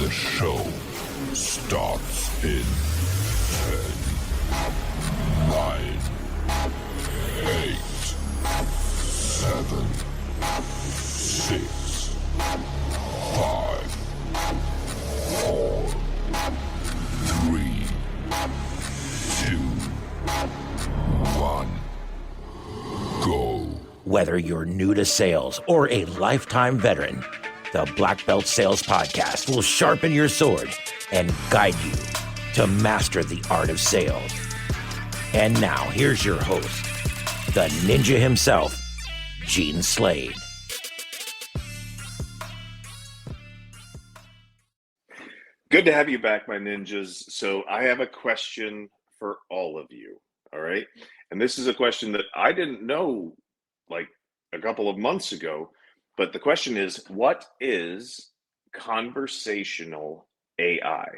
The show starts in 10, 9, 8, 7, 6, 5, 4, 3, 2, 1, go. Whether you're new to sales or a lifetime veteran, the Blackbelt Sales Podcast will sharpen your sword and guide you to master the art of sales. And now, here's your host, the ninja himself, Gene Slade. Good to have you back, my ninjas. So I have a question for all of you, all right? And this is a question that I didn't know like a couple of months ago, but the question is, what is conversational AI?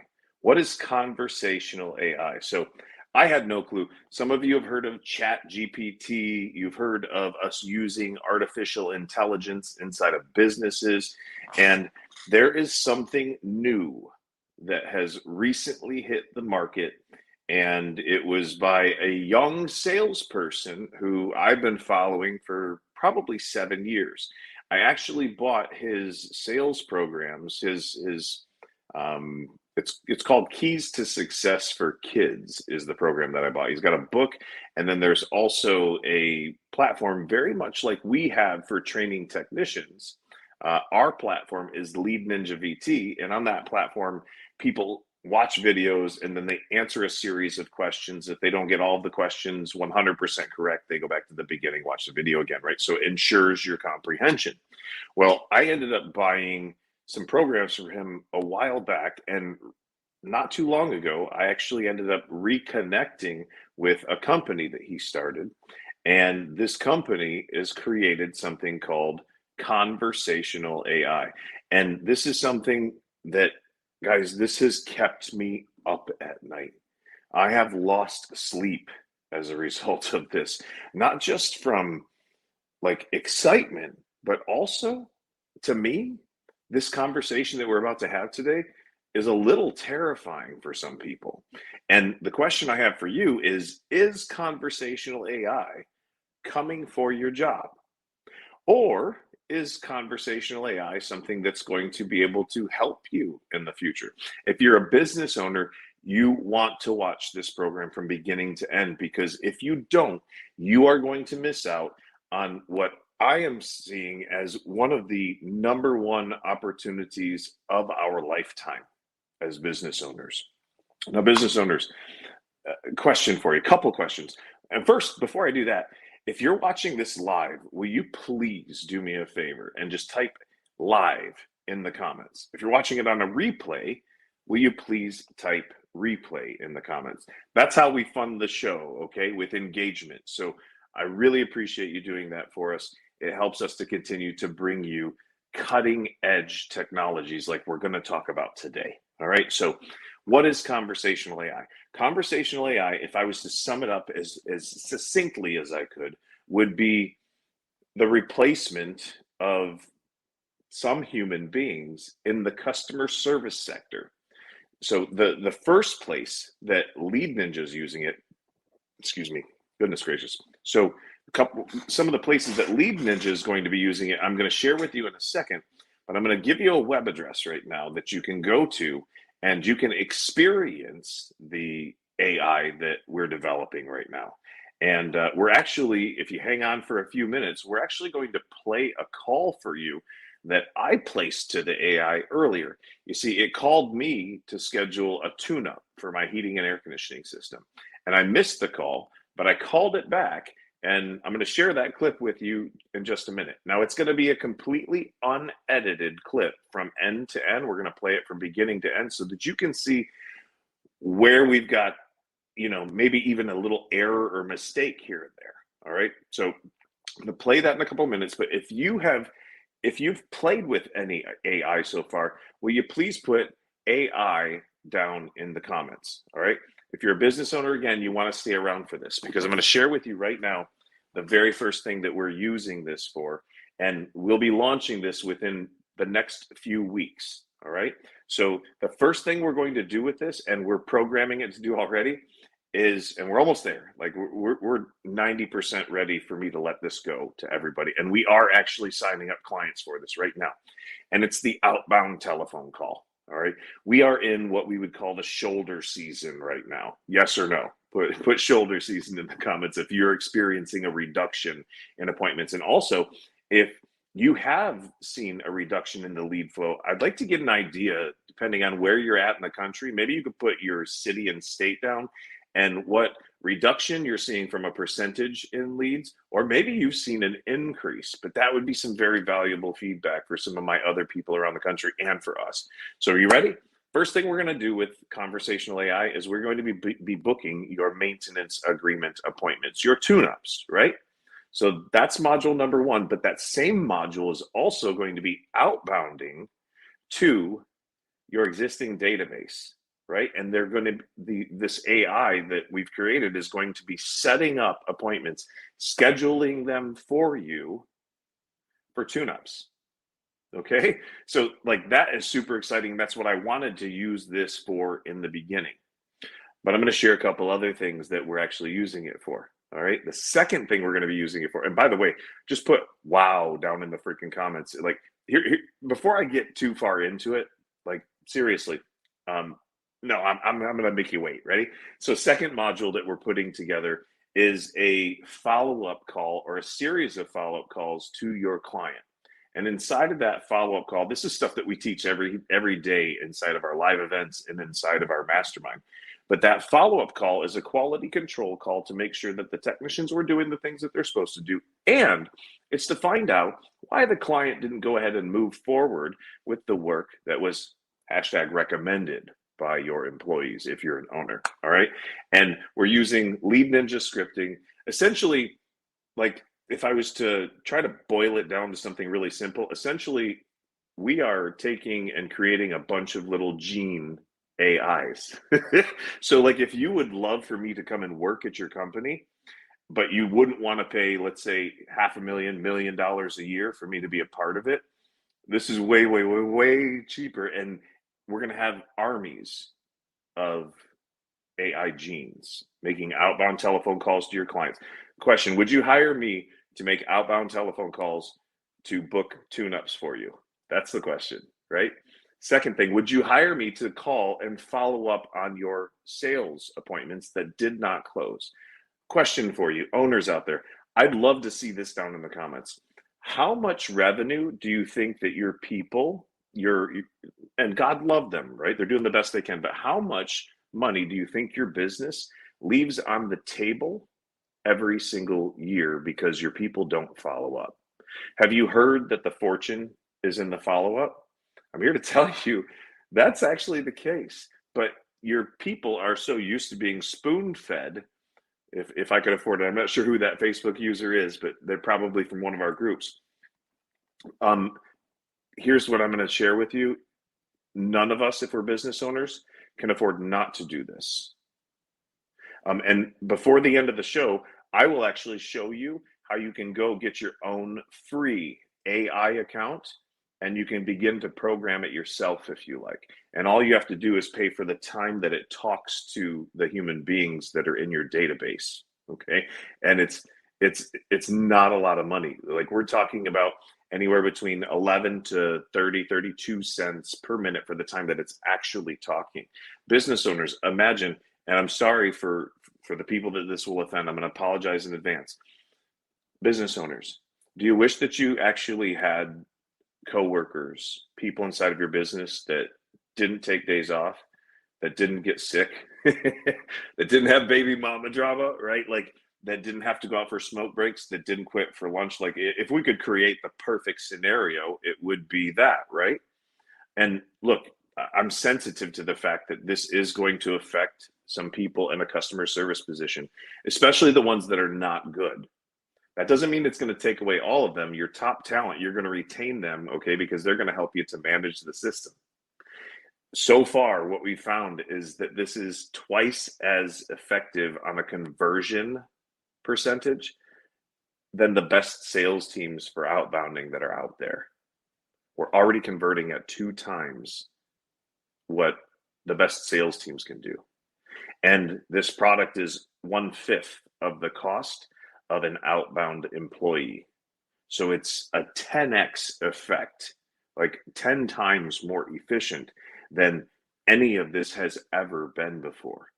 What is conversational AI? So I had no clue. Some of you have heard of Chat GPT. You've heard of us using artificial intelligence inside of businesses. And there is something new that has recently hit the market. And it was by a young salesperson who I've been following for probably 7 years. I actually bought his sales programs, it's called Keys to Success for Kids is the program that I bought. He's got a book, and then there's also a platform very much like we have for training technicians. Our platform is Lead Ninja VT, and on that platform, people watch videos and then they answer a series of questions. If they don't get all of the questions 100% correct, they go back to the beginning, watch the video again, right? So it ensures your comprehension. Well, I ended up buying some programs from him a while back, and not too long ago, I actually ended up reconnecting with a company that he started. And this company has created something called conversational AI. And this is something that, guys, this has kept me up at night. I have lost sleep as a result of this, not just from like excitement, but also to me, this conversation that we're about to have today is a little terrifying for some people. And the question I have for you is conversational AI coming for your job? Or is conversational AI something that's going to be able to help you in the future? If you're a business owner, you want to watch this program from beginning to end, because if you don't, you are going to miss out on what I am seeing as one of the number one opportunities of our lifetime as business owners. Now, business owners, question for you, a couple questions. And first, before I do that, if you're watching this live, will you please do me a favor and just type live in the comments? If you're watching it on a replay, will you please type replay in the comments? That's how we fund the show, okay, with engagement. So I really appreciate you doing that for us. It helps us to continue to bring you cutting edge technologies like we're going to talk about today. All right. So what is conversational AI? Conversational AI, if I was to sum it up as succinctly as I could, would be the replacement of some human beings in the customer service sector. So the first place that Lead Ninja is using it, excuse me, goodness gracious. So some of the places that Lead Ninja is going to be using it, I'm going to share with you in a second, but I'm going to give you a web address right now that you can go to and you can experience the AI that we're developing right now. And we're actually, if you hang on for a few minutes, we're actually going to play a call for you that I placed to the AI earlier. You see, it called me to schedule a tune-up for my heating and air conditioning system. And I missed the call, but I called it back. And I'm going to share that clip with you in just a minute. Now, it's going to be a completely unedited clip from end to end. We're going to play it from beginning to end so that you can see where we've got, maybe even a little error or mistake here and there. All right. So I'm going to play that in a couple of minutes. But if you've played with any AI so far, will you please put AI down in the comments? All right. If you're a business owner, again, you want to stay around for this, because I'm going to share with you right now the very first thing that we're using this for. And we'll be launching this within the next few weeks. All right. So the first thing we're going to do with this, and we're programming it to do already, is, and we're almost there. Like we're 90% ready for me to let this go to everybody. And we are actually signing up clients for this right now. And it's the outbound telephone call. All right. We are in what we would call the shoulder season right now. Yes or no? Put shoulder season in the comments if you're experiencing a reduction in appointments. And also, if you have seen a reduction in the lead flow, I'd like to get an idea, depending on where you're at in the country. Maybe you could put your city and state down and what reduction you're seeing from a percentage in leads, or maybe you've seen an increase, but that would be some very valuable feedback for some of my other people around the country and for us. So are you ready? First thing we're going to do with conversational AI is we're going to be booking your maintenance agreement appointments, your tune-ups, right? So that's module number one, but that same module is also going to be outbounding to your existing database, right? And they're going to be, this AI that we've created is going to be setting up appointments, scheduling them for you for tune-ups. Okay, so like that is super exciting. That's what I wanted to use this for in the beginning. But I'm going to share a couple other things that we're actually using it for. All right. The second thing we're going to be using it for, and by the way, just put wow down in the freaking comments. Like here before I get too far into it, like seriously, no, I'm going to make you wait. Ready? So, second module that we're putting together is a follow-up call or a series of follow-up calls to your client. And inside of that follow-up call, this is stuff that we teach every day inside of our live events and inside of our mastermind. But that follow-up call is a quality control call to make sure that the technicians were doing the things that they're supposed to do. And it's to find out why the client didn't go ahead and move forward with the work that was #recommended by your employees if you're an owner. All right. And we're using Lead Ninja scripting. Essentially, like if I was to try to boil it down to something really simple, essentially, we are taking and creating a bunch of little gene AIs. So, like, if you would love for me to come and work at your company, but you wouldn't want to pay, let's say, $500,000, $1 million a year for me to be a part of it, this is way, way, way, way cheaper. And we're going to have armies of AI genes making outbound telephone calls to your clients. Question: would you hire me to make outbound telephone calls to book tune-ups for you? That's the question, right? Second thing, would you hire me to call and follow up on your sales appointments that did not close? Question for you, owners out there. I'd love to see this down in the comments. How much revenue do you think that your people, and God love them, right? They're doing the best they can, but how much money do you think your business leaves on the table every single year because your people don't follow up? Have you heard that the fortune is in the follow-up? I'm here to tell you that's actually the case, but your people are so used to being spoon-fed. If I could afford it, I'm not sure who that Facebook user is, but they're probably from one of our groups. Here's what I'm going to share with you. None of us, if we're business owners, can afford not to do this. And before the end of the show, I will actually show you how you can go get your own free AI account, and you can begin to program it yourself if you like. And all you have to do is pay for the time that it talks to the human beings that are in your database. Okay. And it's not a lot of money. Like, we're talking about anywhere between 11 to 32 cents per minute for the time that it's actually talking. Business owners, imagine, and I'm sorry for the people that this will offend, I'm going to apologize in advance. Business owners, do you wish that you actually had coworkers, people inside of your business that didn't take days off, that didn't get sick, that didn't have baby mama drama, right? Like, that didn't have to go out for smoke breaks, that didn't quit for lunch? Like, if we could create the perfect scenario, it would be that, right? And look, I'm sensitive to the fact that this is going to affect some people in a customer service position, especially the ones that are not good. That doesn't mean it's going to take away all of them. Your top talent, you're going to retain them, okay, because they're going to help you to manage the system. So far, what we found is that this is twice as effective on a conversion percentage than the best sales teams for outbounding that are out there. We're already converting at 2 times what the best sales teams can do. And this product is 1/5 of the cost of an outbound employee. So it's a 10x effect, like 10 times more efficient than any of this has ever been before.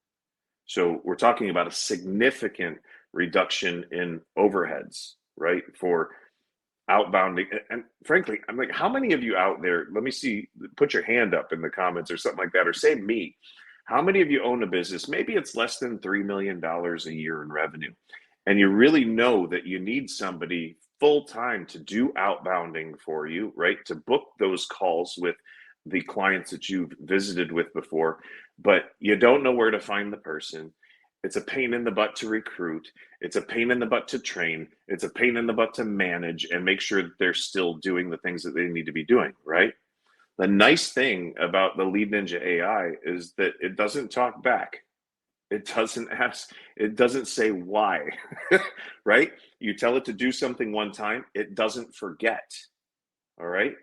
So we're talking about a significant reduction in overheads, right? For outbounding. And frankly, I'm like, how many of you out there, let me see, put your hand up in the comments or something like that, or say me. How many of you own a business? Maybe it's less than $3 million a year in revenue. And you really know that you need somebody full time to do outbounding for you, right? To book those calls with the clients that you've visited with before, but you don't know where to find the person. It's a pain in the butt to recruit. It's a pain in the butt to train. It's a pain in the butt to manage and make sure that they're still doing the things that they need to be doing, right? The nice thing about the Lead Ninja AI is that it doesn't talk back. It doesn't ask, it doesn't say why, right? You tell it to do something one time, it doesn't forget, all right?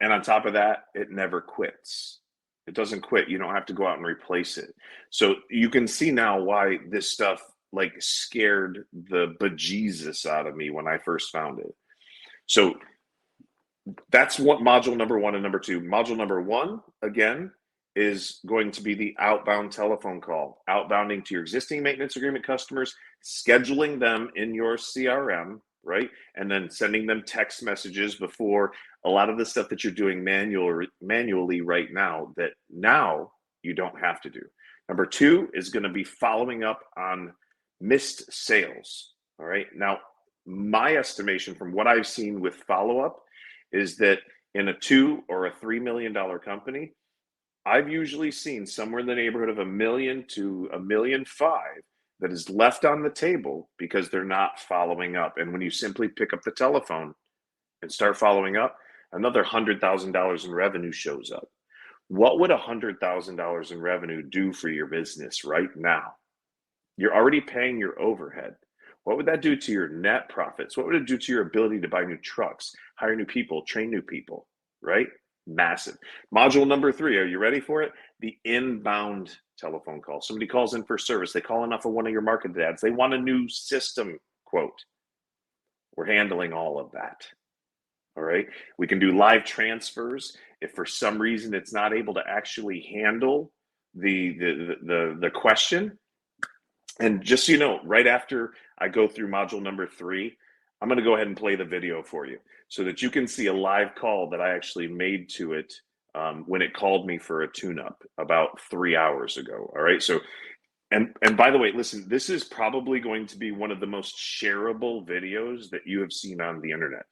And on top of that, it never quits. It doesn't quit. You don't have to go out and replace it. So you can see now why this stuff like scared the bejesus out of me when I first found it. So that's what module number 1 and number 2. Module number 1, again, is going to be the outbound telephone call, outbounding to your existing maintenance agreement customers, scheduling them in your CRM, right? And then sending them text messages before a lot of the stuff that you're doing manually right now that now you don't have to do. Number 2 is going to be following up on missed sales. All right. Now, my estimation from what I've seen with follow-up is that in a $2 or a $3 million company, I've usually seen somewhere in the neighborhood of $1 million to $1.5 million that is left on the table because they're not following up. And when you simply pick up the telephone and start following up, another $100,000 in revenue shows up. What would $100,000 in revenue do for your business right now? You're already paying your overhead. What would that do to your net profits? What would it do to your ability to buy new trucks, hire new people, train new people, right? Massive. Module number 3, are you ready for it? The inbound telephone call. Somebody calls in for service. They call in off of one of your marketed ads. They want a new system quote. We're handling all of that. All right. We can do live transfers. If for some reason it's not able to actually handle the question. And just so you know, right after I go through module number 3, I'm going to go ahead and play the video for you so that you can see a live call that I actually made to it when it called me for a tune-up about 3 hours ago. All right. So, and by the way, listen, this is probably going to be one of the most shareable videos that you have seen on the internet,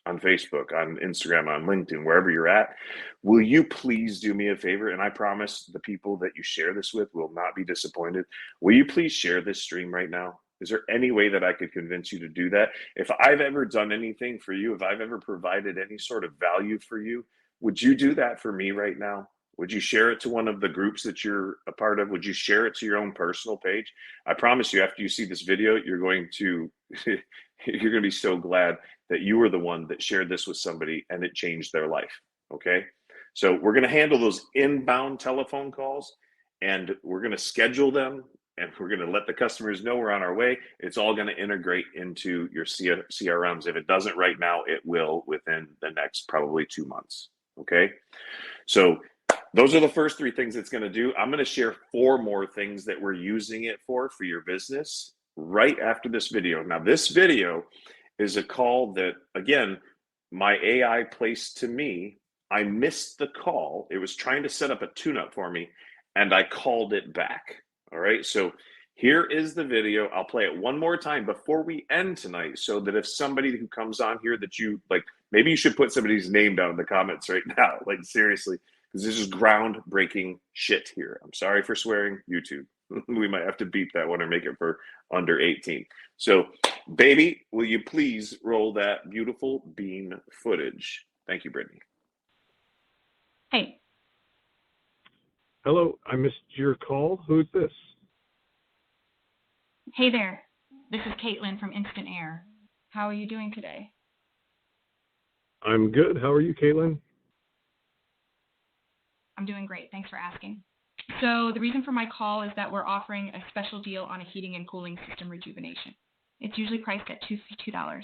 on Facebook, on Instagram, on LinkedIn, wherever you're at. Will you please do me a favor? And I promise the people that you share this with will not be disappointed. Will you please share this stream right now? Is there any way that I could convince you to do that? If I've ever done anything for you, if I've ever provided any sort of value for you, would you do that for me right now? Would you share it to one of the groups that you're a part of? Would you share it to your own personal page? I promise you, after you see this video, you're going to be so glad that you were the one that shared this with somebody and it changed their life. Okay. So we're going to handle those inbound telephone calls and we're going to schedule them and we're going to let the customers know we're on our way. It's all going to integrate into your CRMs. If it doesn't right now, it will within the next probably 2 months. Okay. So those are the first 3 things it's going to do. I'm going to share 4 more things that we're using it for your business right after this video. Now, this video is a call that, again, my AI placed to me. I missed the call. It was trying to set up a tune-up for me, and I called it back. All right, so here is the video. I'll play it one more time before we end tonight so that if somebody who comes on here that you like, maybe you should put somebody's name down in the comments right now, like seriously, because this is groundbreaking shit here. I'm sorry for swearing, YouTube. We might have to beep that one or make it for under 18. So, baby, will you please roll that beautiful bean footage? Thank you, Brittany. Hey. Hello, I missed your call. Who's this? Hey there. This is Caitlin from Instant Air. How are you doing today? I'm good. How are you, Caitlin? I'm doing great. Thanks for asking. So the reason for my call is that we're offering a special deal on a heating and cooling system rejuvenation. It's usually priced at $252,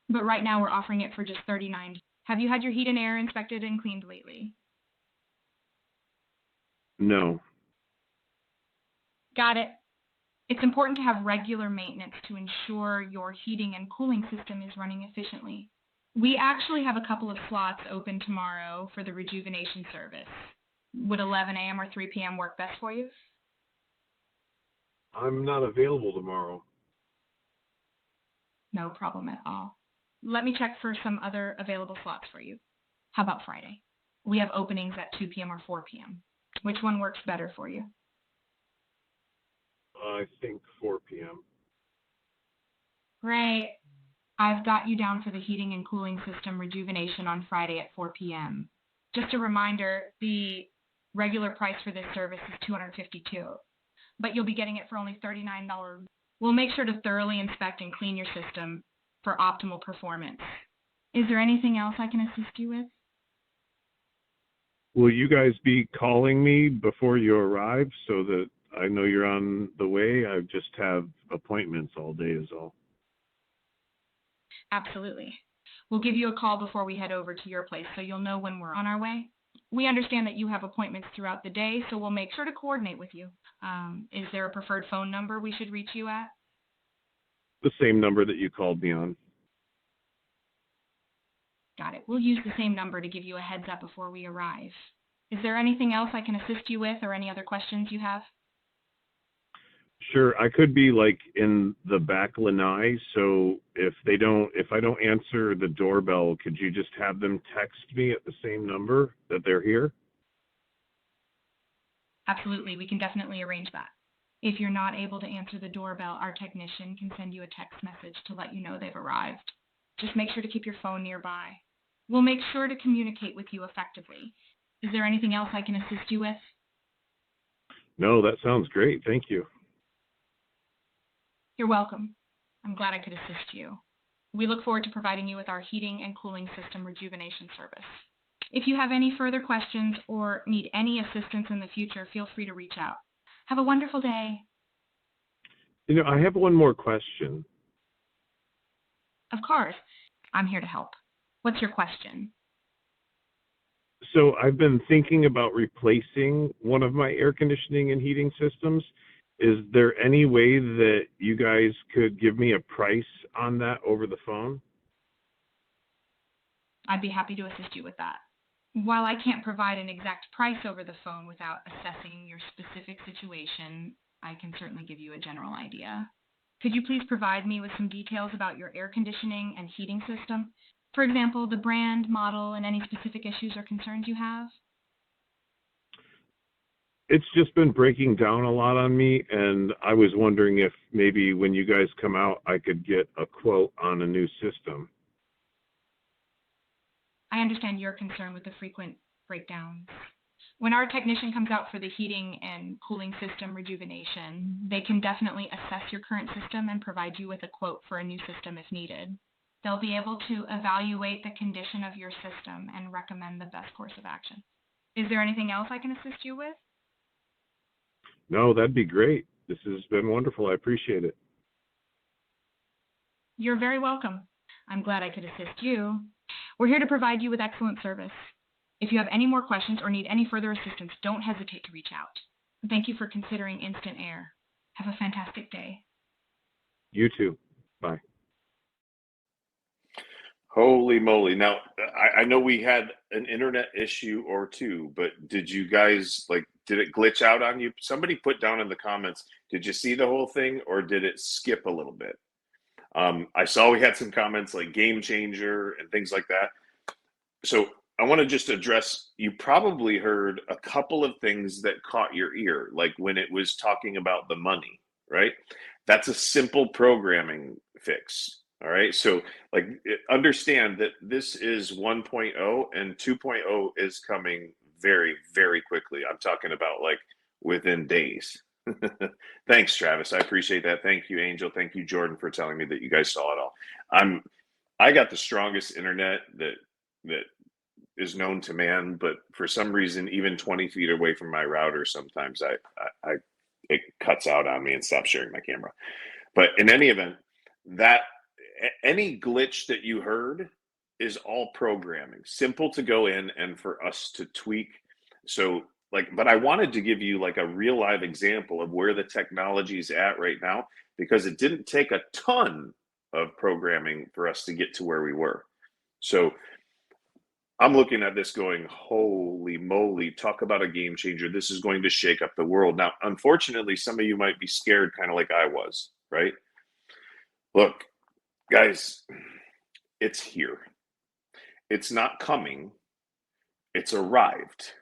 but right now we're offering it for just $39. Have you had your heat and air inspected and cleaned lately? No. Got it. It's important to have regular maintenance to ensure your heating and cooling system is running efficiently. We actually have a couple of slots open tomorrow for the rejuvenation service. Would 11 a.m. or 3 p.m. work best for you? I'm not available tomorrow. No problem at all. Let me check for some other available slots for you. How about Friday? We have openings at 2 p.m. or 4 p.m. Which one works better for you? I think 4 p.m. Great. I've got you down for the heating and cooling system rejuvenation on Friday at 4 p.m. Just a reminder, the regular price for this service is $252, but you'll be getting it for only $39. We'll make sure to thoroughly inspect and clean your system for optimal performance. Is there anything else I can assist you with? Will you guys be calling me before you arrive so that I know you're on the way? I just have appointments all day is all. Absolutely. We'll give you a call before we head over to your place so you'll know when we're on our way. We understand that you have appointments throughout the day, so we'll make sure to coordinate with you. Is there a preferred phone number we should reach you at? The same number that you called me on. Got it. We'll use the same number to give you a heads up before we arrive. Is there anything else I can assist you with or any other questions you have? Sure, I could be like in the back lanai, so if I don't answer the doorbell, could you just have them text me at the same number that they're here? Absolutely. We can definitely arrange that. If you're not able to answer the doorbell, our technician can send you a text message to let you know they've arrived. Just make sure to keep your phone nearby. We'll make sure to communicate with you effectively. Is there anything else I can assist you with? No, that sounds great. Thank you. You're welcome. I'm glad I could assist you. We look forward to providing you with our heating and cooling system rejuvenation service. If you have any further questions or need any assistance in the future, feel free to reach out. Have a wonderful day. You know, I have one more question. Of course, I'm here to help. What's your question? So I've been thinking about replacing one of my air conditioning and heating systems. Is there any way that you guys could give me a price on that over the phone? I'd be happy to assist you with that. While I can't provide an exact price over the phone without assessing your specific situation, I can certainly give you a general idea. Could you please provide me with some details about your air conditioning and heating system? For example, the brand, model, and any specific issues or concerns you have? It's just been breaking down a lot on me, and I was wondering if maybe when you guys come out, I could get a quote on a new system. I understand your concern with the frequent breakdowns. When our technician comes out for the heating and cooling system rejuvenation, they can definitely assess your current system and provide you with a quote for a new system if needed. They'll be able to evaluate the condition of your system and recommend the best course of action. Is there anything else I can assist you with? No, that'd be great. This has been wonderful. I appreciate it. You're very welcome. I'm glad I could assist you. We're here to provide you with excellent service. If you have any more questions or need any further assistance, don't hesitate to reach out. Thank you for considering Instant Air. Have a fantastic day. You too. Bye. Holy moly. Now, I know we had an internet issue or two, but did you guys, did it glitch out on you? Somebody put down in the comments, did you see the whole thing or did it skip a little bit? I saw we had some comments like game changer and things like that. So I want to just address, you probably heard a couple of things that caught your ear, like when it was talking about the money, right? That's a simple programming fix. All right. So understand that this is 1.0 and 2.0 is coming very, very quickly. I'm talking about within days. Thanks, Travis. I appreciate that. Thank you, Angel. Thank you, Jordan, for telling me that you guys saw it all. I got the strongest internet that that is known to man, but for some reason, even 20 feet away from my router, sometimes it cuts out on me and stops sharing my camera. But in any event, that any glitch that you heard is all programming, simple to go in and for us to tweak. So but I wanted to give you like a real live example of where the technology is at right now, because it didn't take a ton of programming for us to get to where we were. So I'm looking at this going, holy moly, talk about a game changer. This is going to shake up the world. Now, unfortunately, some of you might be scared, kind of like I was, right? Look, guys, it's here. It's not coming. It's arrived.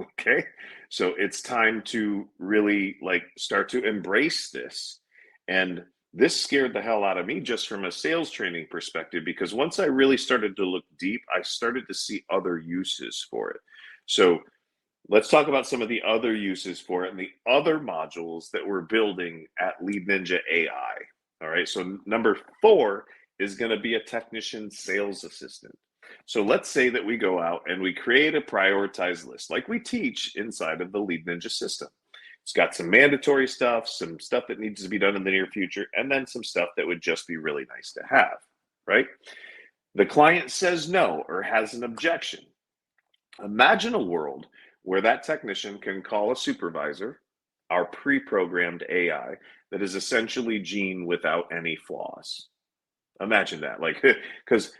Okay. So it's time to really start to embrace this. And this scared the hell out of me just from a sales training perspective, because once I really started to look deep, I started to see other uses for it. So let's talk about some of the other uses for it and the other modules that we're building at Lead Ninja AI. All right. So number 4 is going to be a technician sales assistant. So let's say that we go out and we create a prioritized list like we teach inside of the Lead Ninja system. It's got some mandatory stuff, some stuff that needs to be done in the near future, and then some stuff that would just be really nice to have, right? The client says no or has an objection. Imagine a world where that technician can call a supervisor, our pre-programmed AI, that is essentially Gene without any flaws. Imagine that, because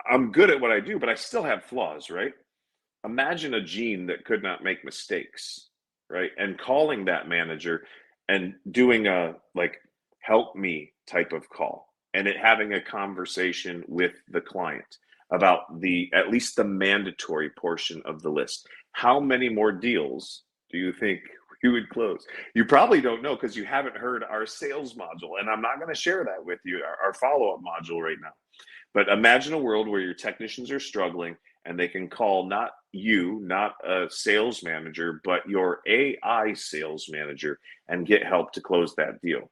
I'm good at what I do, but I still have flaws, right? Imagine a Gene that could not make mistakes, right? And calling that manager and doing a help me type of call, and it having a conversation with the client about at least the mandatory portion of the list. How many more deals do you think you would close? You probably don't know because you haven't heard our sales module, and I'm not going to share that with you, our follow-up module right now. But imagine a world where your technicians are struggling and they can call not you, not a sales manager, but your AI sales manager and get help to close that deal.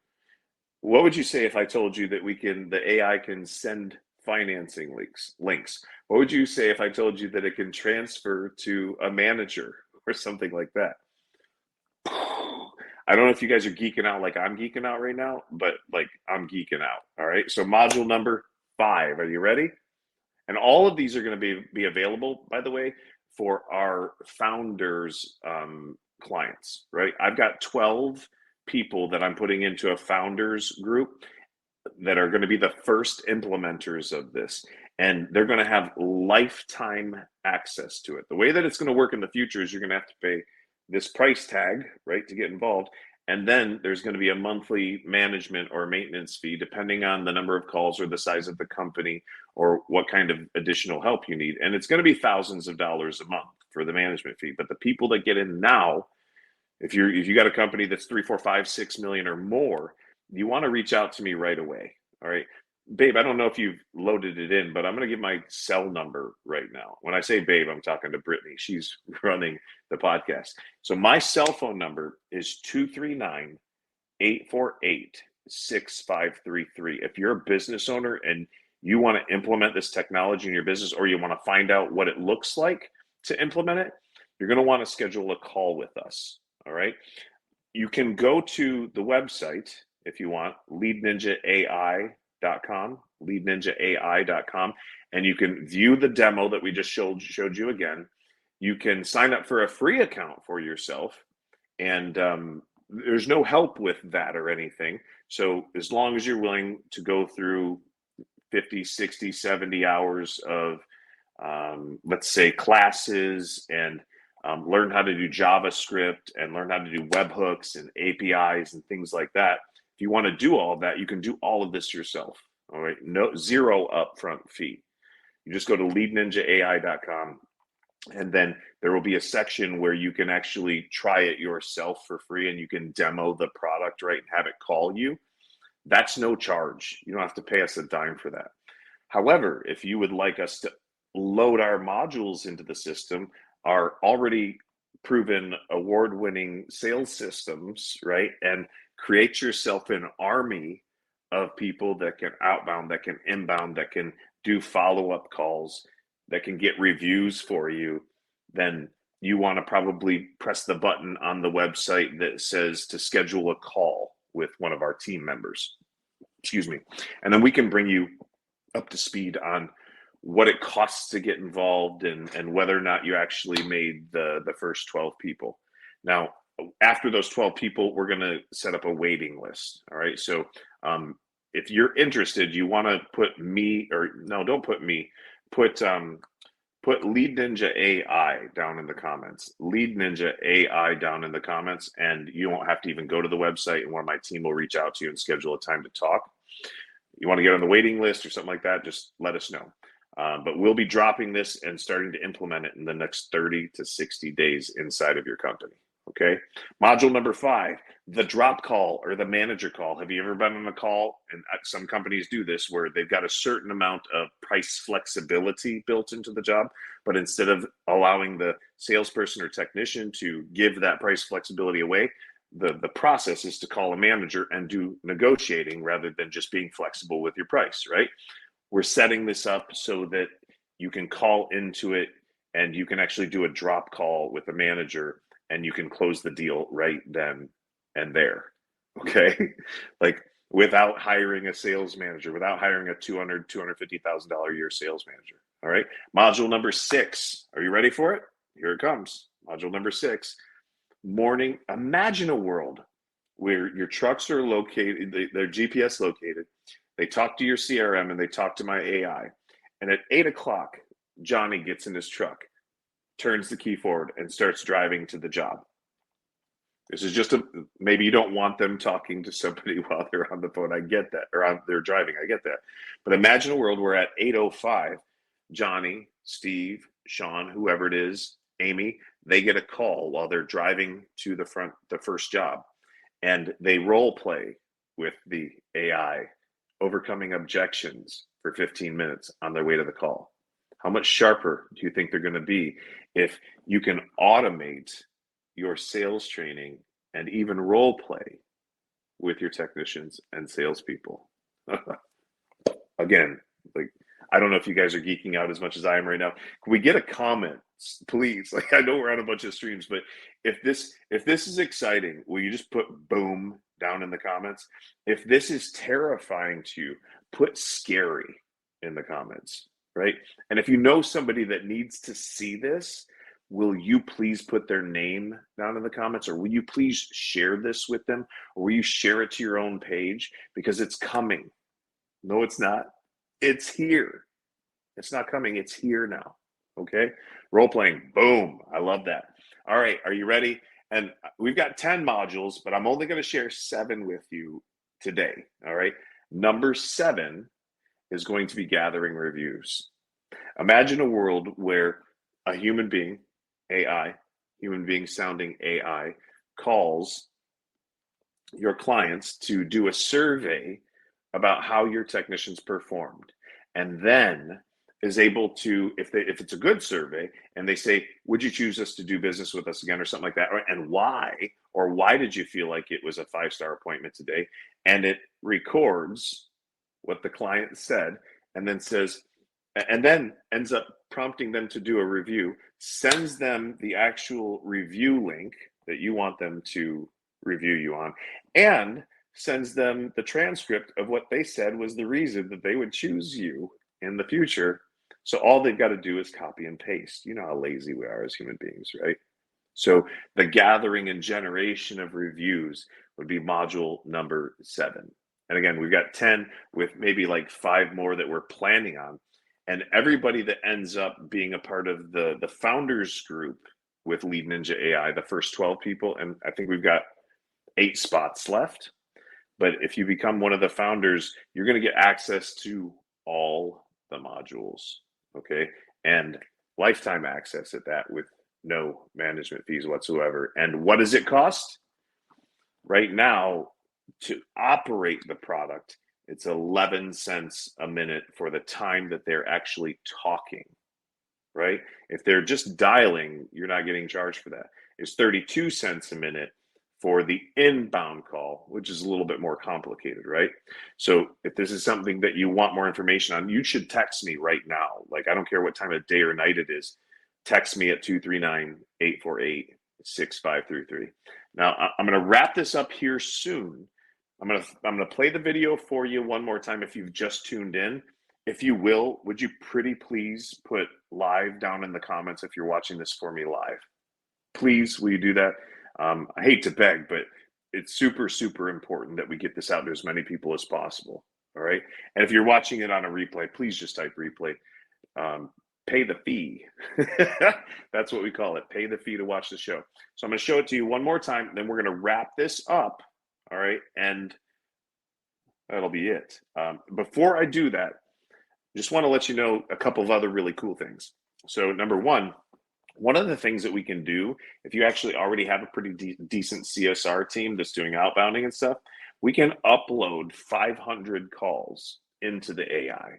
What would you say if I told you that the AI can send financing links? What would you say if I told you that it can transfer to a manager or something like that? I don't know if you guys are geeking out like I'm geeking out right now, but I'm geeking out. All right. So module number 5, are you ready? And all of these are going to be available, by the way, for our founders clients, right? I've got 12 people that I'm putting into a founders group that are going to be the first implementers of this. And they're going to have lifetime access to it. The way that it's going to work in the future is you're going to have to pay this price tag, right, to get involved. And then there's going to be a monthly management or maintenance fee, depending on the number of calls or the size of the company or what kind of additional help you need. And it's going to be thousands of dollars a month for the management fee. But the people that get in now, if you got a company that's 3, 4, 5, 6 million or more, you want to reach out to me right away. All right. Babe, I don't know if you've loaded it in, but I'm going to give my cell number right now. When I say babe, I'm talking to Brittany. She's running the podcast. So my cell phone number is 239-848-6533. If you're a business owner and you want to implement this technology in your business, or you want to find out what it looks like to implement it, you're going to want to schedule a call with us. All right. You can go to the website if you want, leadninjaai.com, and you can view the demo that we just showed you again. You can sign up for a free account for yourself, and there's no help with that or anything. So as long as you're willing to go through 50, 60, 70 hours of, let's say, classes and learn how to do JavaScript and learn how to do webhooks and APIs and things like that. If you want to do all of that, you can do all of this yourself. All right. Zero upfront fee. You just go to leadninjaai.com, and then there will be a section where you can actually try it yourself for free, and you can demo the product, right, and have it call you. That's no charge. You don't have to pay us a dime for that. However, if you would like us to load our modules into the system, our already proven award-winning sales systems, right, and create yourself an army of people that can outbound, that can inbound, that can do follow-up calls, that can get reviews for you, then you want to probably press the button on the website that says to schedule a call with one of our team members. Excuse me. And then we can bring you up to speed on what it costs to get involved and whether or not you actually made the first 12 people. Now, after those 12 people, we're going to set up a waiting list. All right. So if you're interested, you want to put me, or no, don't put me, put Lead Ninja AI down in the comments. Lead Ninja AI down in the comments, and you won't have to even go to the website, and one of my team will reach out to you and schedule a time to talk. You want to get on the waiting list or something like that, just let us know. But we'll be dropping this and starting to implement it in the next 30 to 60 days inside of your company. Okay. Module number 5, the drop call or the manager call. Have you ever been on a call? And some companies do this where they've got a certain amount of price flexibility built into the job, but instead of allowing the salesperson or technician to give that price flexibility away, the process is to call a manager and do negotiating rather than just being flexible with your price, right? We're setting this up so that you can call into it and you can actually do a drop call with the manager and you can close the deal right then and there. Okay. Like without hiring a sales manager, without hiring a $250,000 a year sales manager. All right. Module number 6. Are you ready for it? Here it comes. Module number 6. Morning. Imagine a world where your trucks are located, they're GPS located. They talk to your CRM and they talk to my AI. And at 8 o'clock, Johnny gets in his truck, turns the key forward, and starts driving to the job. This is just maybe you don't want them talking to somebody while they're on the phone. I get that. Or they're driving. I get that. But imagine a world where at 8:05, Johnny, Steve, Sean, whoever it is, Amy, they get a call while they're driving to the first job. And they role play with the AI, overcoming objections for 15 minutes on their way to the call. How much sharper do you think they're going to be if you can automate your sales training and even role play with your technicians and salespeople? Again, like, I don't know if you guys are geeking out as much as I am right now. Can we get a comment, please? Like, I know we're on a bunch of streams, but if this is exciting, will you just put boom down in the comments? If this is terrifying to you, put scary in the comments, right? And if you know somebody that needs to see this, will you please put their name down in the comments, or will you please share this with them, or will you share it to your own page? Because it's coming. No, it's not. It's here. It's not coming. It's here now. Okay. Role playing. Boom. I love that. All right. Are you ready? And we've got 10 modules, but I'm only going to share 7 with you today. All right. Number 7 is going to be gathering reviews. Imagine a world where a human being, AI, human being sounding AI, calls your clients to do a survey about how your technicians performed, and then is able to, if it's a good survey and they say, would you choose us to do business with us again, or something like that, and why, or why did you feel like it was a 5-star appointment today? And it records what the client said, and then says, and then ends up prompting them to do a review, sends them the actual review link that you want them to review you on, and sends them the transcript of what they said was the reason that they would choose you in the future. So all they've got to do is copy and paste. You know how lazy we are as human beings, right? So the gathering and generation of reviews would be module number 7. And again, we've got 10 with maybe like 5 more that we're planning on. And everybody that ends up being a part of the founders group with Lead Ninja AI, the first 12 people, and I think we've got 8 spots left. But if you become one of the founders, you're going to get access to all the modules, okay? And lifetime access at that with no management fees whatsoever. And what does it cost? Right now, to operate the product, it's 11 cents a minute for the time that they're actually talking, right? If they're just dialing, you're not getting charged for that. It's 32 cents a minute for the inbound call, which is a little bit more complicated, right? So if this is something that you want more information on, you should text me right now. Like, I don't care what time of day or night it is. Text me at 239-848-6533. Now, I'm going to wrap this up here soon. I'm going to play the video for you one more time if you've just tuned in. If you will, would you pretty please put live down in the comments if you're watching this for me live? Please, will you do that? I hate to beg, but it's super, super important that we get this out to as many people as possible. All right. And if you're watching it on a replay, please just type replay. Pay the fee. That's what we call it. Pay the fee to watch the show. So I'm going to show it to you one more time. Then we're going to wrap this up. All right. And that'll be it. Before I do that, just want to let you know a couple of other really cool things. So number one of the things that we can do, if you actually already have a pretty decent CSR team that's doing outbounding and stuff, we can upload 500 calls into the AI,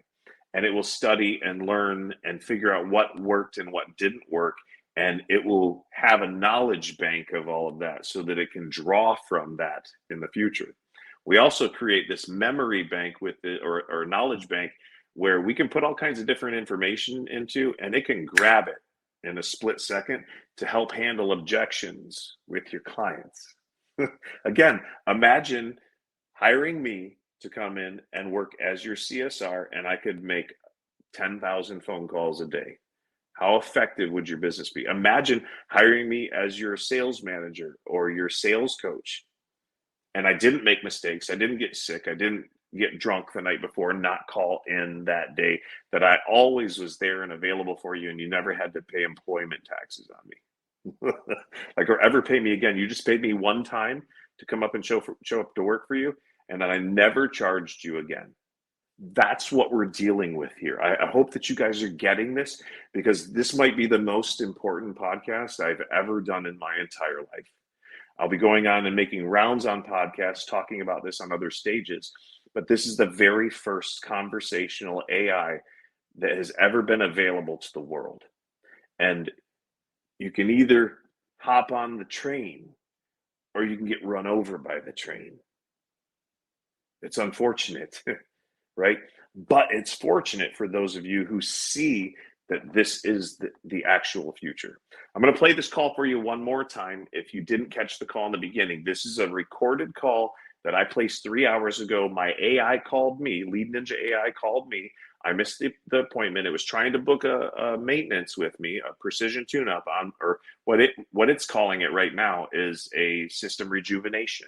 and it will study and learn and figure out what worked and what didn't work. And it will have a knowledge bank of all of that so that it can draw from that in the future. We also create this memory bank with it, or knowledge bank, where we can put all kinds of different information into, and it can grab it in a split second to help handle objections with your clients. Again, imagine hiring me to come in and work as your CSR, and I could make 10,000 phone calls a day. How effective would your business be? Imagine hiring me as your sales manager or your sales coach, and I didn't make mistakes. I didn't get sick. I didn't get drunk the night before and not call in that day, that I always was there and available for you, and you never had to pay employment taxes on me. Like, or ever pay me again. You just paid me one time to come up and show up to work for you, and then I never charged you again. That's what we're dealing with here. I hope that you guys are getting this, because this might be the most important podcast I've ever done in my entire life. I'll be going on and making rounds on podcasts talking about this on other stages, but this is the very first conversational AI that has ever been available to the world. And you can either hop on the train or you can get run over by the train. It's unfortunate, right? But it's fortunate for those of you who see that this is the actual future. I'm going to play this call for you one more time. If you didn't catch the call in the beginning, this is a recorded call that I placed 3 hours ago. My AI called me, Lead Ninja AI called me. I missed the appointment. It was trying to book a maintenance with me, a precision tune-up on, or what it's calling it right now is a system rejuvenation.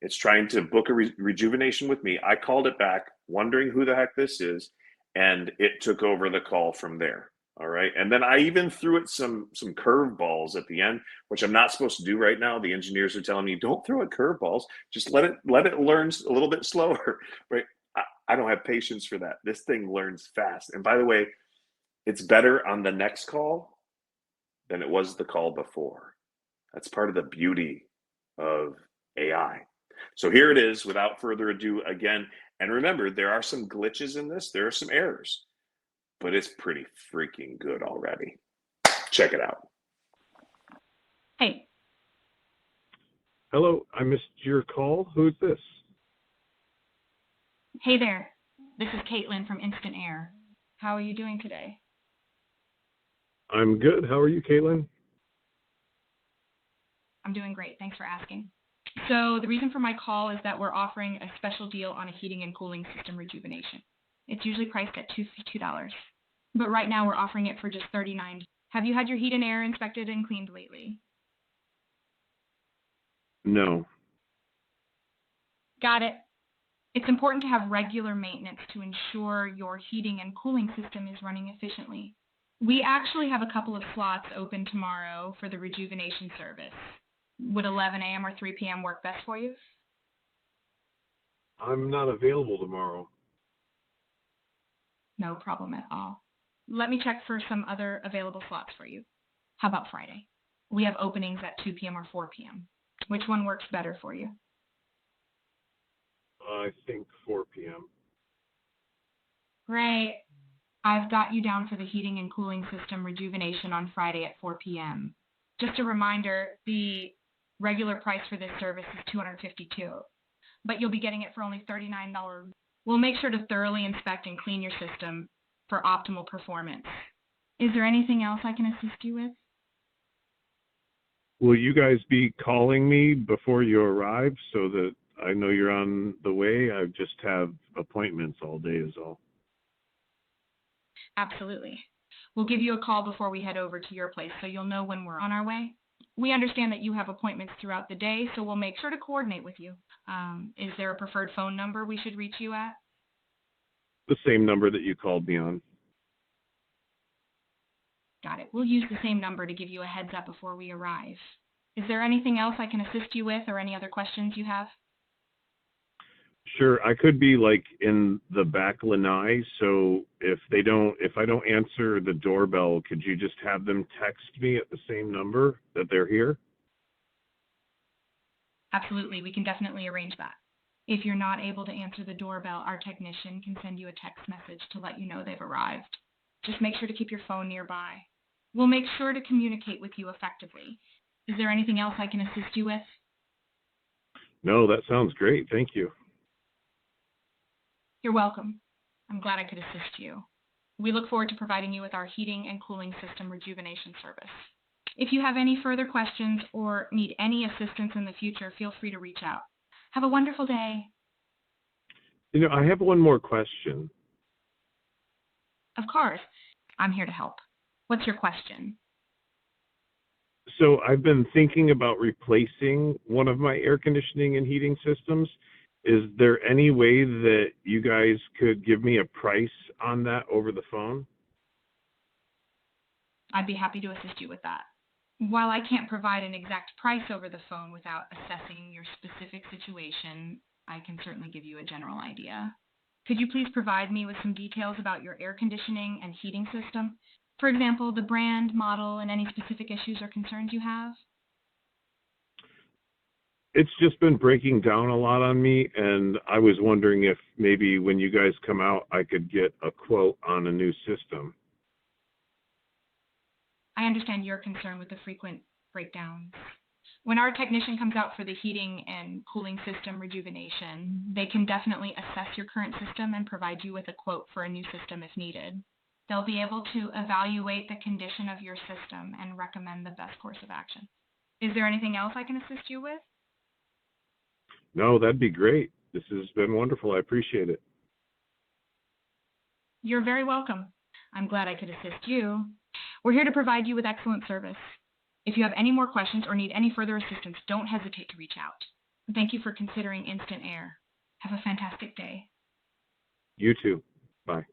It's trying to book a rejuvenation with me. I called it back, wondering who the heck this is, and it took over the call from there. All right. And then I even threw it some curveballs at the end, which I'm not supposed to do right now. The engineers are telling me, don't throw it curveballs. Just let it learn a little bit slower. Right. I don't have patience for that. This thing learns fast. And by the way, it's better on the next call than it was the call before. That's part of the beauty of AI. So here it is, without further ado, again. And remember, there are some glitches in this. There are some errors, but it's pretty freaking good already. Check it out. Hey. Hello, I missed your call. Who's this? Hey there. This is Caitlin from Instant Air. How are you doing today? I'm good. How are you, Caitlin? I'm doing great. Thanks for asking. So the reason for my call is that we're offering a special deal on a heating and cooling system rejuvenation. It's usually priced at $2. But right now we're offering it for just $39. Have you had your heat and air inspected and cleaned lately? No. Got it. It's important to have regular maintenance to ensure your heating and cooling system is running efficiently. We actually have a couple of slots open tomorrow for the rejuvenation service. Would 11 a.m. or 3 p.m. work best for you? I'm not available tomorrow. No problem at all. Let me check for some other available slots for you. How about Friday? We have openings at 2 p.m. or 4 p.m. Which one works better for you? I think 4 p.m. Great. I've got you down for the heating and cooling system rejuvenation on Friday at 4 p.m. Just a reminder, the Regular price for this service is $252, but you'll be getting it for only $39. We'll make sure to thoroughly inspect and clean your system for optimal performance. Is there anything else I can assist you with? Will you guys be calling me before you arrive so that I know you're on the way? I just have appointments all day is all. Absolutely. We'll give you a call before we head over to your place so you'll know when we're on our way. We understand that you have appointments throughout the day, so we'll make sure to coordinate with you. Is there a preferred phone number we should reach you at? The same number that you called me on. Got it. We'll use the same number to give you a heads up before we arrive. Is there anything else I can assist you with or any other questions you have? Sure, I could be like in the back lanai, so if I don't answer the doorbell, could you just have them text me at the same number that they're here? Absolutely, we can definitely arrange that. If you're not able to answer the doorbell, our technician can send you a text message to let you know they've arrived. Just make sure to keep your phone nearby. We'll make sure to communicate with you effectively. Is there anything else I can assist you with? No, that sounds great. Thank you. You're welcome. I'm glad I could assist you. We look forward to providing you with our heating and cooling system rejuvenation service. If you have any further questions or need any assistance in the future, feel free to reach out. Have a wonderful day. I have one more question. Of course, I'm here to help. What's your question? So I've been thinking about replacing one of my air conditioning and heating systems. Is there any way that you guys could give me a price on that over the phone? I'd be happy to assist you with that. While I can't provide an exact price over the phone without assessing your specific situation, I can certainly give you a general idea. Could you please provide me with some details about your air conditioning and heating system? For example, the brand, model, and any specific issues or concerns you have? It's just been breaking down a lot on me, and I was wondering if maybe when you guys come out, I could get a quote on a new system. I understand your concern with the frequent breakdowns. When our technician comes out for the heating and cooling system rejuvenation, they can definitely assess your current system and provide you with a quote for a new system if needed. They'll be able to evaluate the condition of your system and recommend the best course of action. Is there anything else I can assist you with? No, that'd be great. This has been wonderful. I appreciate it. You're very welcome. I'm glad I could assist you. We're here to provide you with excellent service. If you have any more questions or need any further assistance, don't hesitate to reach out. Thank you for considering Instant Air. Have a fantastic day. You too. Bye.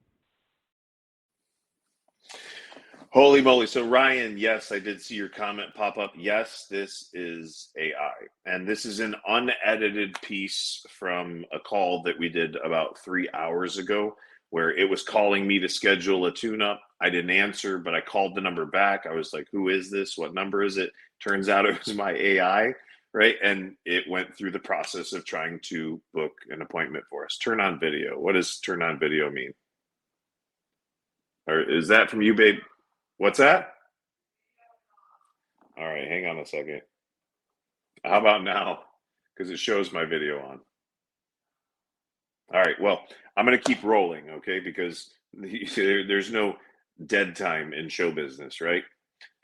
Holy moly. So Ryan, yes, I did see your comment pop up. Yes, this is AI. And this is an unedited piece from a call that we did about 3 hours ago where it was calling me to schedule a tune-up. I didn't answer, but I called the number back. I was like, who is this? What number is it? Turns out it was my AI, right? And it went through the process of trying to book an appointment for us. Turn on video. What does turn on video mean? Or is that from you, babe? What's that? All right, hang on a second. How about now? Because it shows my video on. All right, well, I'm going to keep rolling, okay? Because there's no dead time in show business, right?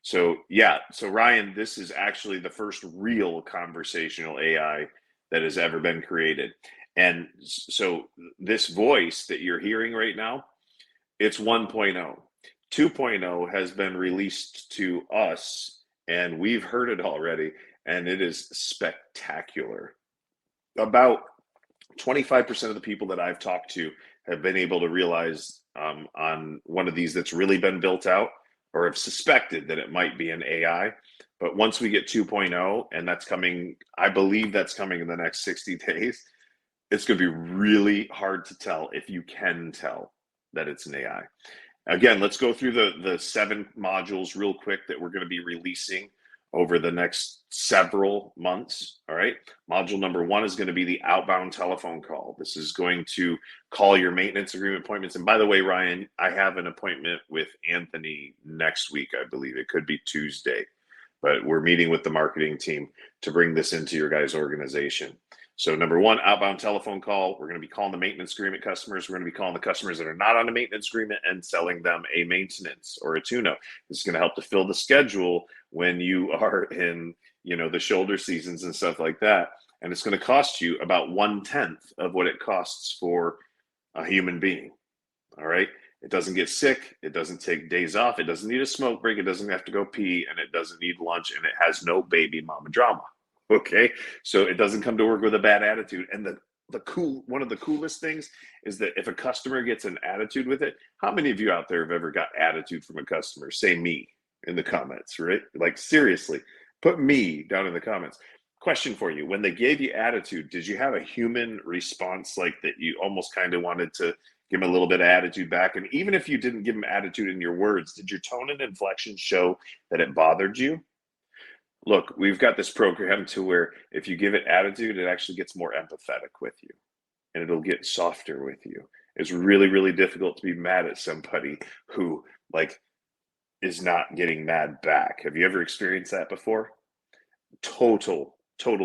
So, yeah. So, Ryan, this is actually the first real conversational AI that has ever been created. And so this voice that you're hearing right now, it's 1.0. 2.0 has been released to us, and we've heard it already, and it is spectacular. About 25% of the people that I've talked to have been able to realize on one of these that's really been built out or have suspected that it might be an AI. But once we get 2.0, and that's coming, I believe that's coming in the next 60 days, it's going to be really hard to tell if you can tell that it's an AI. Again, let's go through the 7 modules real quick that we're going to be releasing over the next several months. All right. Module number 1 is going to be the outbound telephone call. This is going to call your maintenance agreement appointments. And by the way, Ryan, I have an appointment with Anthony next week, I believe. It could be Tuesday. but we're meeting with the marketing team to bring this into your guys' organization. So number one, outbound telephone call. We're going to be calling the maintenance agreement customers. We're going to be calling the customers that are not on a maintenance agreement and selling them a maintenance or a tune-up. This is going to help to fill the schedule when you are in, the shoulder seasons and stuff like that. And it's going to cost you about 1/10 of what it costs for a human being. All right. It doesn't get sick. It doesn't take days off. It doesn't need a smoke break. It doesn't have to go pee, and it doesn't need lunch, and it has no baby mama drama. Okay. So it doesn't come to work with a bad attitude. And one of the coolest things is that if a customer gets an attitude with it, how many of you out there have ever got attitude from a customer? Say me in the comments, right? Like seriously, put me down in the comments. Question for you. When they gave you attitude, did you have a human response like that you almost kind of wanted to give them a little bit of attitude back? And even if you didn't give them attitude in your words, did your tone and inflection show that it bothered you? Look, we've got this program to where if you give it attitude, it actually gets more empathetic with you and it'll get softer with you. It's really, really difficult to be mad at somebody who is not getting mad back. Have you ever experienced that before? Total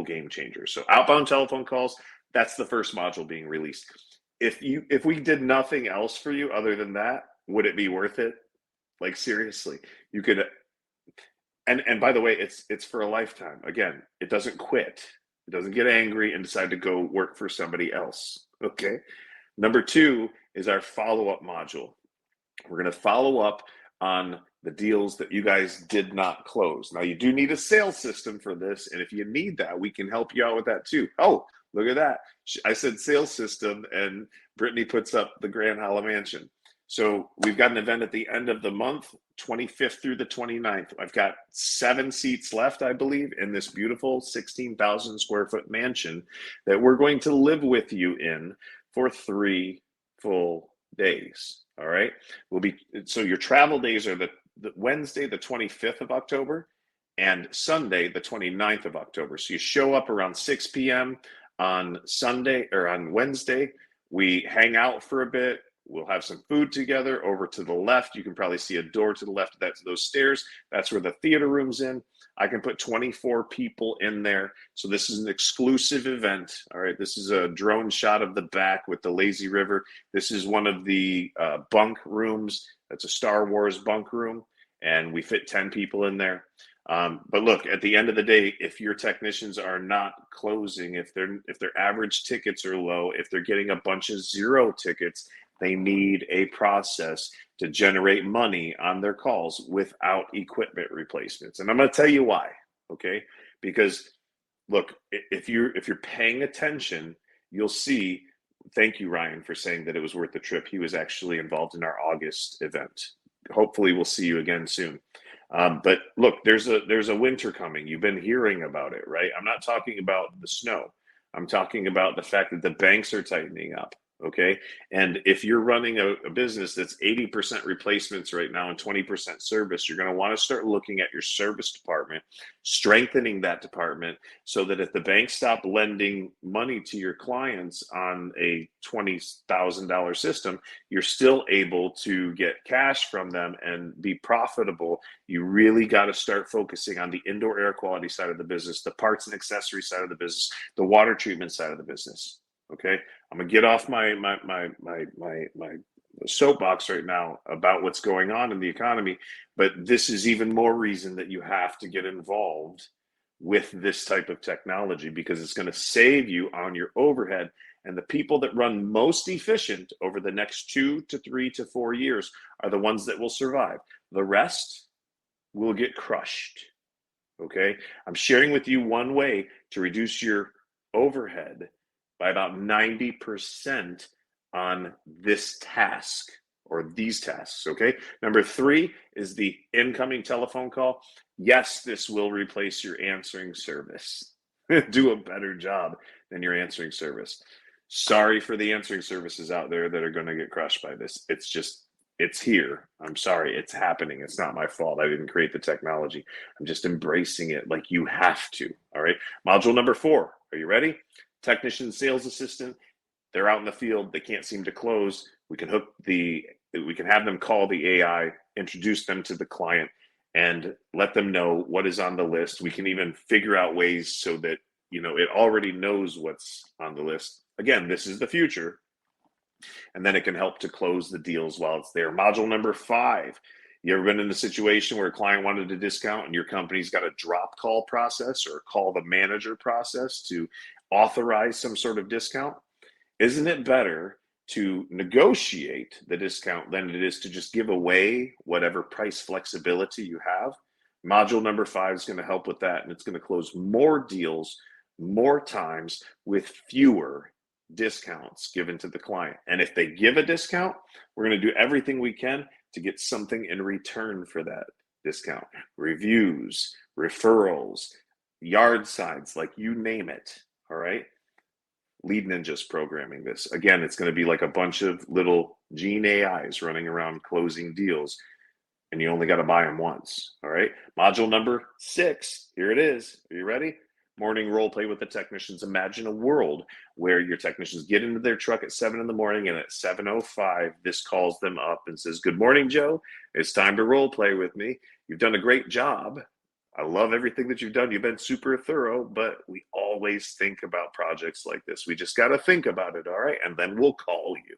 game changer. So outbound telephone calls, that's the first module being released. If we did nothing else for you other than that, would it be worth it? Like seriously, you could. And by the way, it's for a lifetime. Again, it doesn't quit. It doesn't get angry and decide to go work for somebody else. Okay. Number 2 is our follow-up module. We're going to follow up on the deals that you guys did not close. Now, you do need a sales system for this. And if you need that, we can help you out with that too. Oh, look at that. I said sales system, and Brittany puts up the Grand Hala Mansion. So we've got an event at the end of the month, 25th through the 29th. I've got 7 seats left, I believe, in this beautiful 16,000 square foot mansion that we're going to live with you in for 3 full days. All right. So your travel days are the Wednesday, the 25th of October, and Sunday, the 29th of October. So you show up around 6 p.m. on Sunday or on Wednesday. We hang out for a bit. We'll have some food together. Over to the left, you can probably see a door to the left of those stairs. That's where the theater room's in. I can put 24 people in there. So this is an exclusive event. All right. This is a drone shot of the back with the lazy river. This is one of the bunk rooms. That's a Star Wars bunk room. And we fit 10 people in there. But look, at the end of the day, if your technicians are not closing, if their average tickets are low, if they're getting a bunch of 0 tickets, they need a process to generate money on their calls without equipment replacements. And I'm going to tell you why, okay? Because look, if you're paying attention, you'll see, thank you, Ryan, for saying that it was worth the trip. He was actually involved in our August event. Hopefully we'll see you again soon. But look, there's a winter coming. You've been hearing about it, right? I'm not talking about the snow. I'm talking about the fact that the banks are tightening up. Okay. And if you're running a business that's 80% replacements right now and 20% service, you're going to want to start looking at your service department, strengthening that department so that if the banks stop lending money to your clients on a $20,000 system, you're still able to get cash from them and be profitable. You really got to start focusing on the indoor air quality side of the business, the parts and accessory side of the business, the water treatment side of the business. Okay, I'm gonna get off my soapbox right now about what's going on in the economy, but this is even more reason that you have to get involved with this type of technology because it's going to save you on your overhead. And the people that run most efficient over the next 2 to 3 to 4 years are the ones that will survive. The rest will get crushed. Okay, I'm sharing with you one way to reduce your overhead by about 90% on this task or these tasks, okay? Number 3 is the incoming telephone call. Yes, this will replace your answering service. Do a better job than your answering service. Sorry for the answering services out there that are going to get crushed by this. It's here. I'm sorry. It's happening. It's not my fault. I didn't create the technology. I'm just embracing it like you have to, all right? Module number 4. Are you ready? Technician sales assistant, they're out in the field, they can't seem to close. We can have them call the AI, introduce them to the client, and let them know what is on the list. We can even figure out ways so that, it already knows what's on the list. Again, this is the future. And then it can help to close the deals while it's there. Module number 5. You ever been in a situation where a client wanted a discount and your company's got a drop call process or call the manager process to authorize some sort of discount? Isn't it better to negotiate the discount than it is to just give away whatever price flexibility you have? Module number 5 is going to help with that, and it's going to close more deals more times with fewer discounts given to the client. And if they give a discount, we're going to do everything we can to get something in return for that discount. Reviews, referrals, yard signs, like you name it. All right. Lead Ninja's programming this. Again, it's going to be like a bunch of little Gene AIs running around closing deals, and you only got to buy them once. All right. Module number 6. Here it is. Are you ready? Morning role play with the technicians. Imagine a world where your technicians get into their truck at 7 in the morning, and at 7:05, this calls them up and says, "Good morning, Joe. It's time to role play with me. You've done a great job. I love everything that you've done. You've been super thorough, but we always think about projects like this. We just got to think about it, all right? And then we'll call you."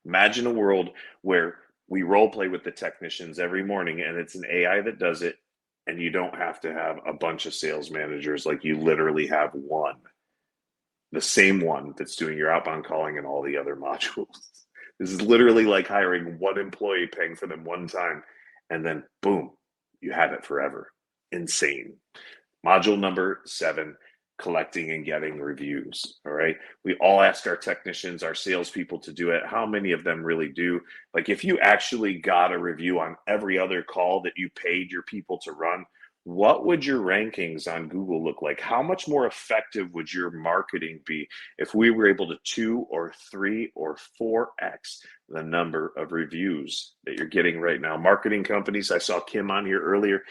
Imagine a world where we role play with the technicians every morning, and it's an AI that does it, and you don't have to have a bunch of sales managers. Like, you literally have one, the same one that's doing your outbound calling and all the other modules. This is literally like hiring one employee, paying for them one time, and then boom, you have it forever. Insane. Module number 7, collecting and getting reviews. All right. We all ask our technicians, our salespeople to do it. How many of them really do? Like, if you actually got a review on every other call that you paid your people to run, what would your rankings on Google look like? How much more effective would your marketing be if we were able to 2 or 3 or 4x the number of reviews that you're getting right now? Marketing companies, I saw Kim on here earlier.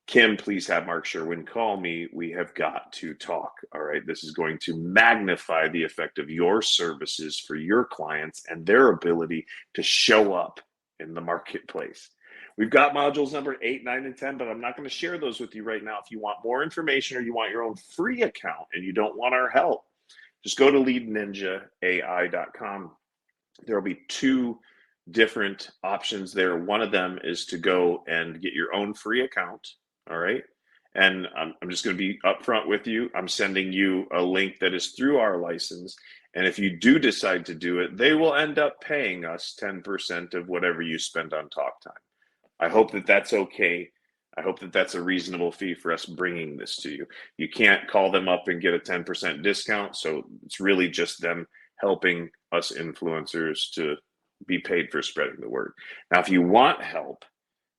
Kim, please have Mark Sherwin call me. We have got to talk. All right. This is going to magnify the effect of your services for your clients and their ability to show up in the marketplace. We've got modules number 8, 9, and 10, but I'm not going to share those with you right now. If you want more information or you want your own free account and you don't want our help, just go to leadninjaai.com. There will be 2 different options there. One of them is to go and get your own free account. All right. And I'm just going to be upfront with you. I'm sending you a link that is through our license. And if you do decide to do it, they will end up paying us 10% of whatever you spend on talk time. I hope that that's okay. I hope that that's a reasonable fee for us bringing this to you. You can't call them up and get a 10% discount. So it's really just them helping us influencers to be paid for spreading the word. Now, if you want help,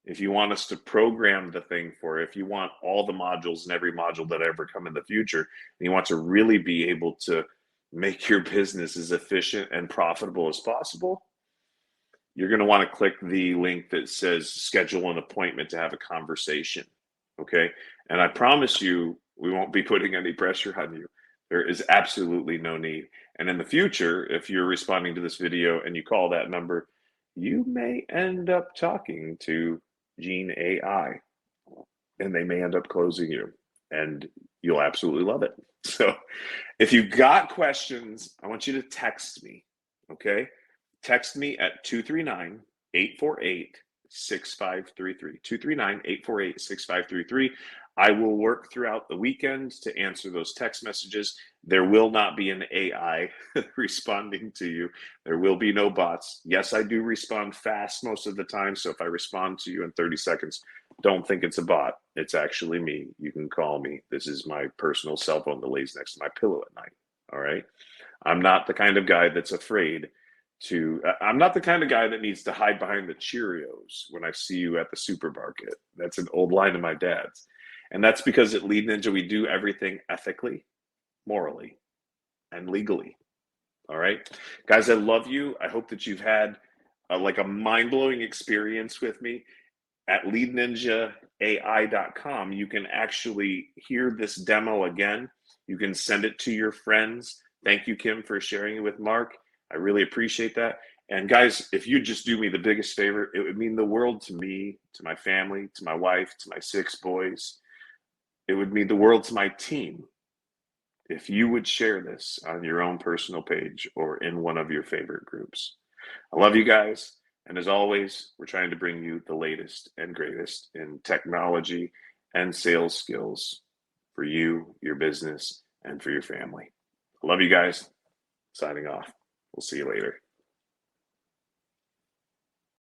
if you want us to program the thing for you, if you want all the modules and every module that ever come in the future, and you want to really be able to make your business as efficient and profitable as possible, you're going to want to click the link that says schedule an appointment to have a conversation. Okay. And I promise you, we won't be putting any pressure on you. There is absolutely no need. And in the future, if you're responding to this video and you call that number, you may end up talking to Gene AI, and they may end up closing you, and you'll absolutely love it. So if you've got questions, I want you to text me. Okay. Text me at 239-848-6533. 239-848-6533. I will work throughout the weekend to answer those text messages. There will not be an AI responding to you. There will be no bots. Yes, I do respond fast most of the time. So if I respond to you in 30 seconds, don't think it's a bot. It's actually me. You can call me. This is my personal cell phone that lays next to my pillow at night. All right. I'm not the kind of guy that's afraid I'm not the kind of guy that needs to hide behind the Cheerios when I see you at the supermarket. That's an old line of my dad's. And that's because at Lead Ninja, we do everything ethically, morally, and legally. All right. Guys, I love you. I hope that you've had a mind-blowing experience with me. At leadninjaai.com, you can actually hear this demo again. You can send it to your friends. Thank you, Kim, for sharing it with Mark. I really appreciate that. And guys, if you just do me the biggest favor, it would mean the world to me, to my family, to my wife, to my 6 boys. It would mean the world to my team if you would share this on your own personal page or in one of your favorite groups. I love you guys. And as always, we're trying to bring you the latest and greatest in technology and sales skills for you, your business, and for your family. I love you guys. Signing off. We'll see you later.